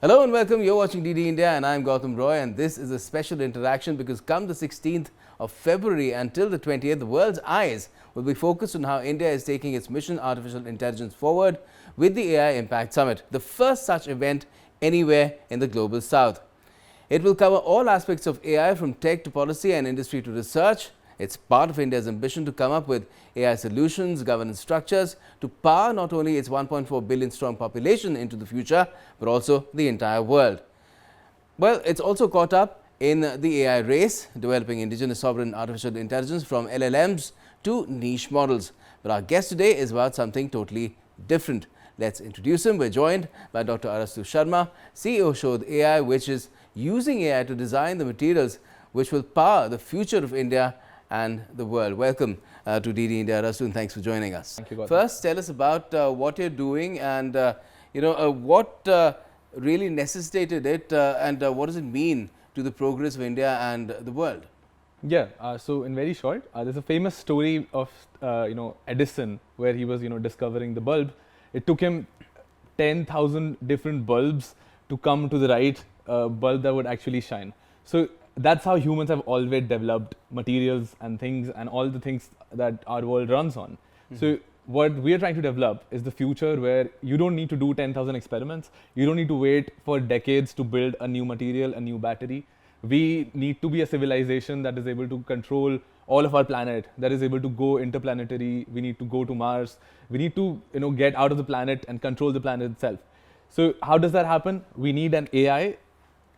Hello and welcome. You're watching DD India and I'm Gautam Roy, and this is a special interaction because come the 16th of February until the 20th, the world's eyes will be focused on how India is taking its mission artificial intelligence forward with the AI Impact Summit, the first such event anywhere in the global south. It will cover all aspects of AI from tech to policy and industry to research. It's part of India's ambition to come up with AI solutions, governance structures to power not only its 1.4 billion strong population into the future, but also the entire world. Well, it's also caught up in the AI race, developing indigenous sovereign artificial intelligence from LLMs to niche models. But our guest today is about something totally different. Let's introduce him. We're joined by Dr. Arastu Sharma, CEO Shodh AI, which is using AI to design the materials which will power the future of India and the world. Welcome to DD India, Arastu, and thanks for joining us. Thank you, Gautam. First, tell us about what you're doing and what really necessitated it and what does it mean to the progress of India and the world? Yeah, so in very short, there's a famous story of Edison where he was discovering the bulb. It took him 10,000 different bulbs to come to the right bulb that would actually shine. So that's how humans have always developed materials and things and all the things that our world runs on. So what we are trying to develop is the future where you don't need to do 10,000 experiments. You don't need to wait for decades to build a new material, a new battery. We need to be a civilization that is able to control all of our planet, that is able to go interplanetary. We need to go to Mars. We need to get out of the planet and control the planet itself. So how does that happen? We need an AI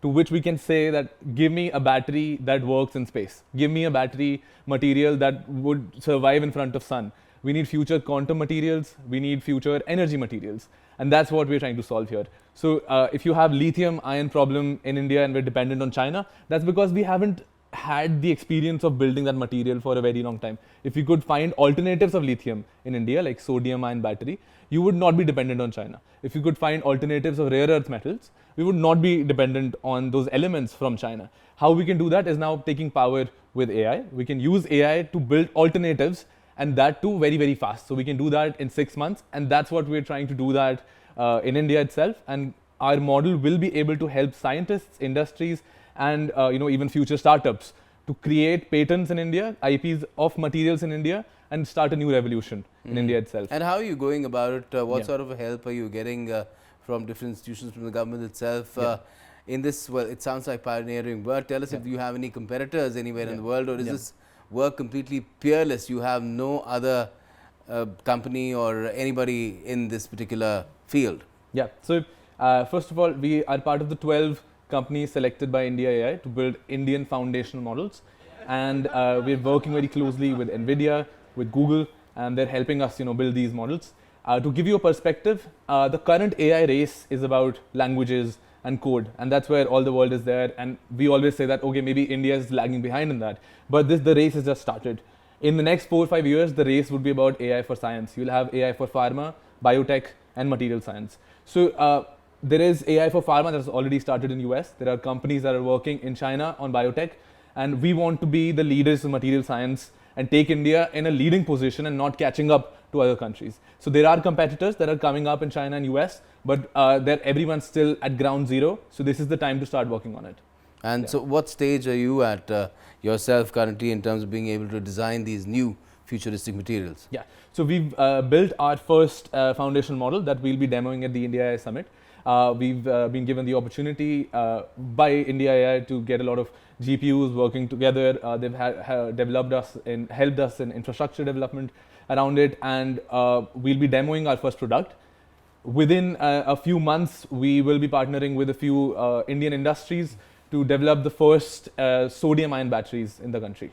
to which we can say that give me a battery that works in space. Give me a battery material that would survive in front of sun. We need future quantum materials. We need future energy materials. And that's what we're trying to solve here. So if you have lithium ion problem in India and we're dependent on China, that's because we haven't had the experience of building that material for a very long time. If you could find alternatives of lithium in India, like sodium ion battery, you would not be dependent on China. If you could find alternatives of rare earth metals, we would not be dependent on those elements from China. How we can do that is now taking power with AI. We can use AI to build alternatives, and that too very, very fast. So we can do that in 6 months, and that's what we're trying to do that in India itself. And our model will be able to help scientists, industries, and even future startups to create patents in India, IPs of materials in India, and start a new revolution in India itself. And how are you going about it? What sort of help are you getting from different institutions, from the government itself? In this, well, it sounds like pioneering work. Tell us if you have any competitors anywhere in the world, or is this work completely peerless? You have no other company or anybody in this particular field? Yeah, so first of all, we are part of the 12 companies selected by India AI to build Indian foundational models. And we're working very closely with NVIDIA, with Google, and they're helping us build these models. To give you a perspective, the current AI race is about languages and code, and that's where all the world is there. And we always say that, okay, maybe India is lagging behind in that, but the race has just started. In the next 4 or 5 years, the race would be about AI for science. You'll have AI for pharma, biotech, and material science. So there is AI for pharma that has already started in US. There are companies that are working in China on biotech, and we want to be the leaders in material science and take India in a leading position and not catching up to other countries. So there are competitors that are coming up in China and US, but everyone's still at ground zero. So this is the time to start working on it. And so what stage are you at yourself currently in terms of being able to design these new futuristic materials? Yeah, so we've built our first foundational model that we'll be demoing at the India AI Summit. We've been given the opportunity by India AI to get a lot of GPUs working together. They've developed us and helped us in infrastructure development around it, and we'll be demoing our first product. Within a few months, we will be partnering with a few Indian industries to develop the first sodium ion batteries in the country.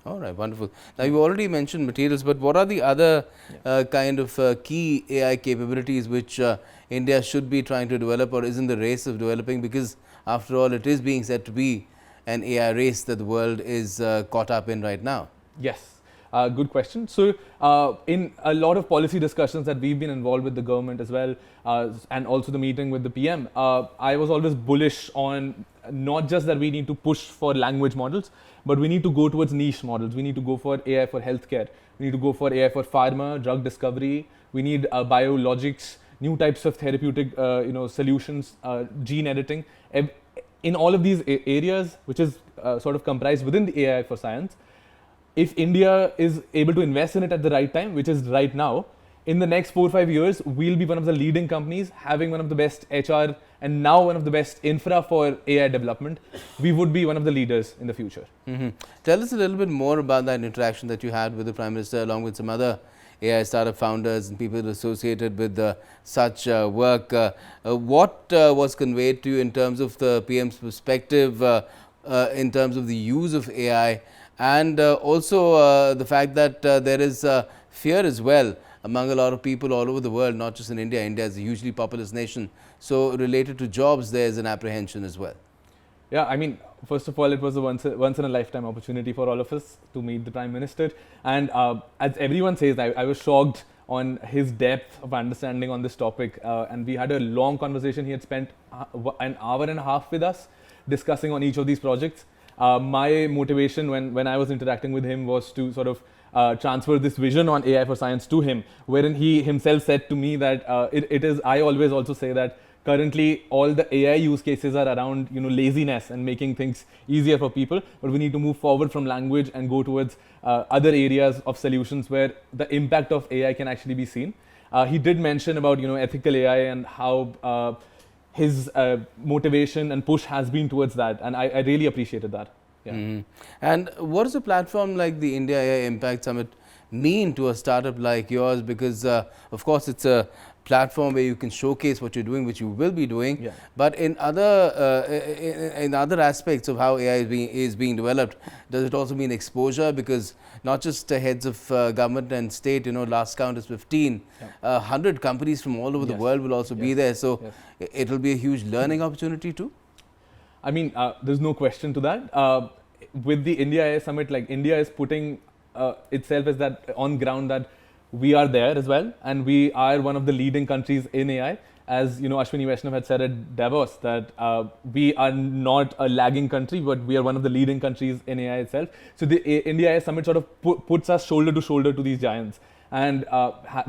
All right, wonderful. Now, you already mentioned materials, but what are the other kind of key AI capabilities which India should be trying to develop or is in the race of developing? Because after all, it is being said to be an AI race that the world is caught up in right now. Yes. Good question. So in a lot of policy discussions that we've been involved with the government as well, and also the meeting with the PM, I was always bullish on not just that we need to push for language models, but we need to go towards niche models. We need to go for AI for healthcare. We need to go for AI for pharma, drug discovery. We need biologics new types of therapeutic solutions, gene editing. In all of these areas, which is sort of comprised within the AI for science, if India is able to invest in it at the right time, which is right now, in the next 4 or 5 years, we'll be one of the leading companies, having one of the best HR and now one of the best infra for AI development. We would be one of the leaders in the future. Tell us a little bit more about that interaction that you had with the Prime Minister along with some other AI startup founders and people associated with such work. What was conveyed to you in terms of the PM's perspective, in terms of the use of AI, and also the fact that there is fear as well among a lot of people all over the world, not just in India. India is a hugely populous nation. So related to jobs, there is an apprehension as well. Yeah, I mean, first of all, it was a once in a lifetime opportunity for all of us to meet the Prime Minister. And as everyone says, I was shocked on his depth of understanding on this topic. And we had a long conversation. He had spent an hour and a half with us discussing on each of these projects. My motivation when I was interacting with him was to sort of transfer this vision on AI for science to him, wherein he himself said to me that it is, I always also say that currently all the AI use cases are around laziness and making things easier for people, but we need to move forward from language and go towards other areas of solutions where the impact of AI can actually be seen. He did mention about ethical AI and how his motivation and push has been towards that, and I really appreciated that. Yeah. And what does a platform like the India AI Impact Summit mean to a startup like yours? Because of course it's a platform where you can showcase what you're doing, which you will be doing. Yeah. But in other aspects of how AI is being developed, does it also mean exposure? Because not just heads of government and state, last count is 15. 100 companies from all over the world will also be there. So it will be a huge learning opportunity too. I mean, there's no question to that. With the India AI Summit, like India is putting itself as that on ground that we are there as well, and we are one of the leading countries in AI. As Ashwini Vaishnav had said at Davos, that we are not a lagging country, but we are one of the leading countries in AI itself. So the India AI Summit sort of puts us shoulder to shoulder to these giants. And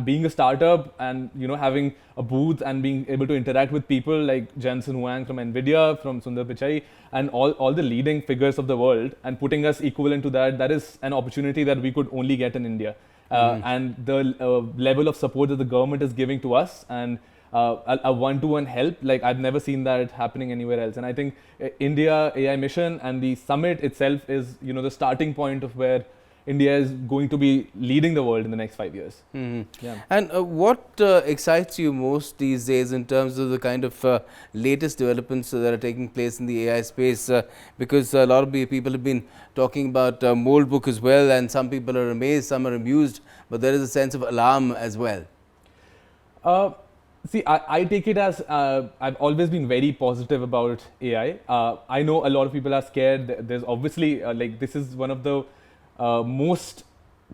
being a startup and having a booth and being able to interact with people like Jensen Huang from NVIDIA, from Sundar Pichai, and all the leading figures of the world, and putting us equivalent to that is an opportunity that we could only get in India. And the level of support that the government is giving to us, and a one-to-one help, like I've never seen that happening anywhere else. And I think India AI Mission and the summit itself is the starting point of where India is going to be leading the world in the next 5 years. Yeah. And what excites you most these days in terms of the kind of latest developments that are taking place in the AI space? Because a lot of people have been talking about Mold Book as well, and some people are amazed, some are amused, but there is a sense of alarm as well. See, I take it as I've always been very positive about AI. I know a lot of people are scared. There's obviously this is one of the most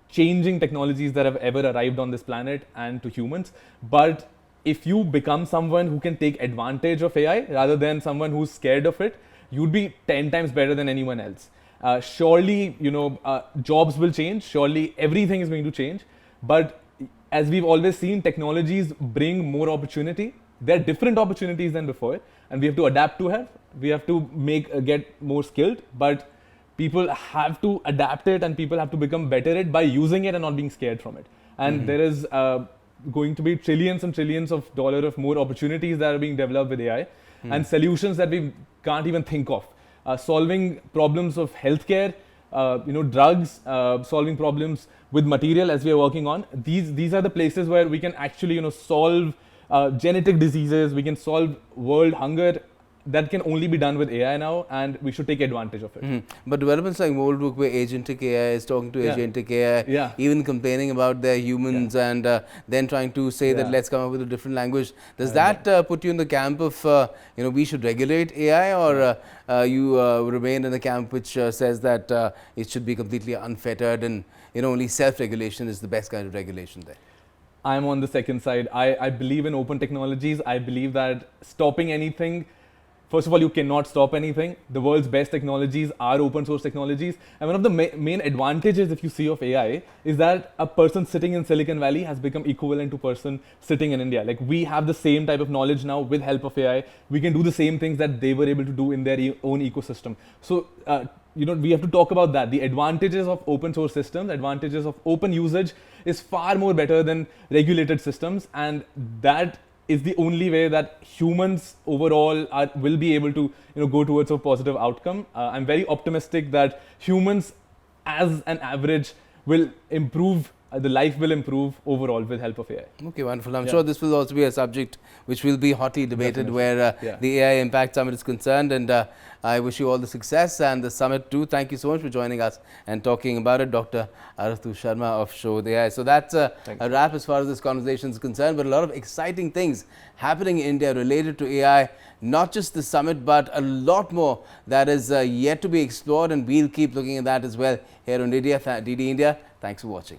changing technologies that have ever arrived on this planet and to humans. But if you become someone who can take advantage of AI rather than someone who's scared of it, you'd be 10 times better than anyone else. Surely, jobs will change. Surely everything is going to change. But as we've always seen, technologies bring more opportunity. There are different opportunities than before, and we have to adapt to it. We have to get more skilled, but people have to adapt it, and people have to become better at it by using it and not being scared from it. And there is going to be trillions and trillions of dollars of more opportunities that are being developed with AI and solutions that we can't even think of. Solving problems of healthcare, drugs, solving problems with material as we are working on. These are the places where we can actually solve genetic diseases. We can solve world hunger. That can only be done with AI now, and we should take advantage of it. But developments like Mold Book, where agentic AI is talking to agentic AI, even complaining about their humans, and then trying to say that let's come up with a different language. Does that put you in the camp of we should regulate AI, or you remain in the camp which says that it should be completely unfettered and only self-regulation is the best kind of regulation there? I'm on the second side. I believe in open technologies. I believe that stopping anything first of all, you cannot stop anything. The world's best technologies are open source technologies. And one of the main advantages, if you see, of AI is that a person sitting in Silicon Valley has become equivalent to person sitting in India. Like, we have the same type of knowledge now with help of AI. We can do the same things that they were able to do in their own ecosystem. So, we have to talk about that. The advantages of open source systems, advantages of open usage is far more better than regulated systems. And that is the only way that humans overall will be able to go towards a positive outcome. I'm very optimistic that humans as an average will improve, the life will improve overall with help of AI. Okay, wonderful. I'm sure this will also be a subject which will be hotly debated where the AI Impact Summit is concerned, and I wish you all the success and the summit too. Thank you so much for joining us and talking about it, Dr. Arastu Sharma of Shodh AI. So that's a wrap as far as this conversation is concerned, but a lot of exciting things happening in India related to AI, not just the summit, but a lot more that is yet to be explored, and we'll keep looking at that as well here on DD India. Thanks for watching.